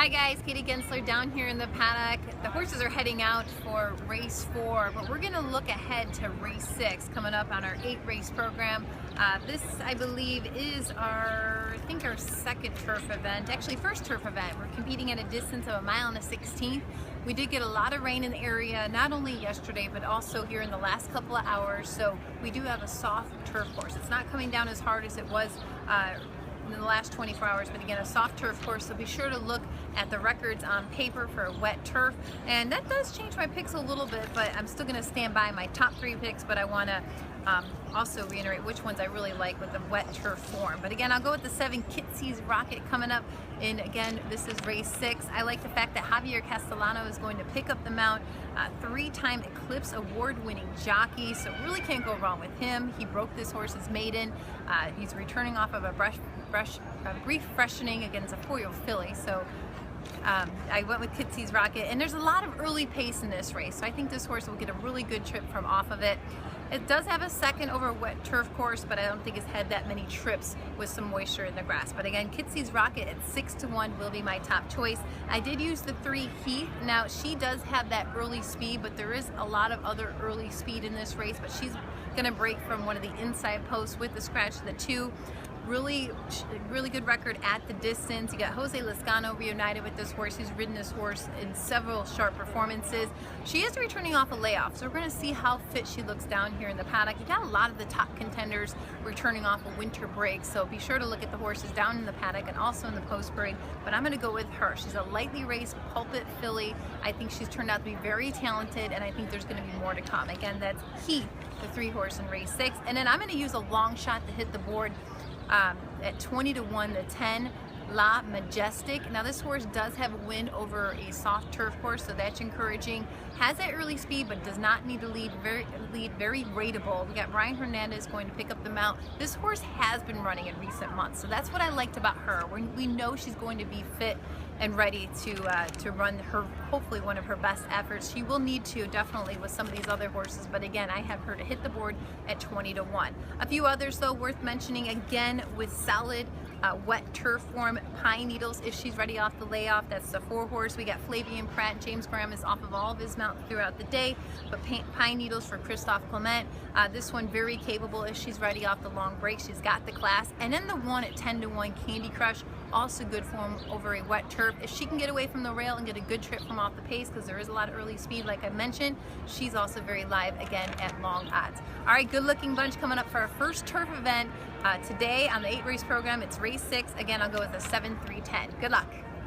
Hi guys, Katie Gensler down here in the paddock. The horses are heading out for race 4, but we're going to look ahead to race 6 coming up on our 8-race program. This, I believe, is our second turf event, actually first turf event. We're competing at a distance of 1.16 miles. We did get a lot of rain in the area, not only yesterday, but also here in the last couple of hours, so we do have a soft turf course. It's not coming down as hard as it was in the last 24 hours, but again, a soft turf course, so be sure to look at the records on paper for a wet turf. And that does change my picks a little bit, but I'm still going to stand by my top 3 picks, but I want to also reiterate which ones I really like with the wet turf form. But again, I'll go with the 7 Kitsy's Rocket coming up, and again, this is race 6. I like the fact that Javier Castellano is going to pick up the mount, 3-time Eclipse award-winning jockey, so really can't go wrong with him. He broke this horse's maiden. He's returning off of a brief freshening against a 4-year-old filly, so I went with Kitsy's Rocket, and there's a lot of early pace in this race, so I think this horse will get a really good trip from off of it. It does have a second over a wet turf course, but I don't think it's had that many trips with some moisture in the grass. But again, Kitsy's Rocket at 6-1 will be my top choice. I did use the 3 Heath. Now, she does have that early speed, but there is a lot of other early speed in this race, but she's going to break from one of the inside posts with the scratch of the 2. Really good record at the distance. You got Jose Lezcano reunited with this horse. He's ridden this horse in several sharp performances. She is returning off a layoff, so we're going to see how fit she looks down here in the paddock. You got a lot of the top contenders returning off a winter break, so be sure to look at the horses down in the paddock and also in the post break. But I'm going to go with her. She's a lightly raced pulpit filly. I think she's turned out to be very talented, and I think there's going to be more to come. Again, that's Heath, the 3 horse in race 6, and then I'm going to use a long shot to hit the board. At 20-1, the 10 La Majestic. Now this horse does have a win over a soft turf course, so that's encouraging. Has that early speed, but does not need to lead very rateable. We got Brian Hernandez going to pick up the mount. This horse has been running in recent months, so that's what I liked about her. We know she's going to be fit and ready to run her, hopefully one of her best efforts. She will need to, definitely, with some of these other horses, but again, I have her to hit the board at 20-1. A few others though worth mentioning, again with solid wet turf form, Pine Needles, if she's ready off the layoff. That's the 4 horse. We got Flavian Pratt. James Graham is off of all of his mount throughout the day, but Pine Needles for Christophe Clement. This one very capable if she's ready off the long break. She's got the class. And then the one at 10-1, Candy Crush, also good form over a wet turf. If she can get away from the rail and get a good trip from off the pace, because there is a lot of early speed like I mentioned, she's also very live again at long odds. All right, good looking bunch coming up for our first turf event today on the 8-race program. It's race 6. Again, I'll go with a 7-3-10. Good luck.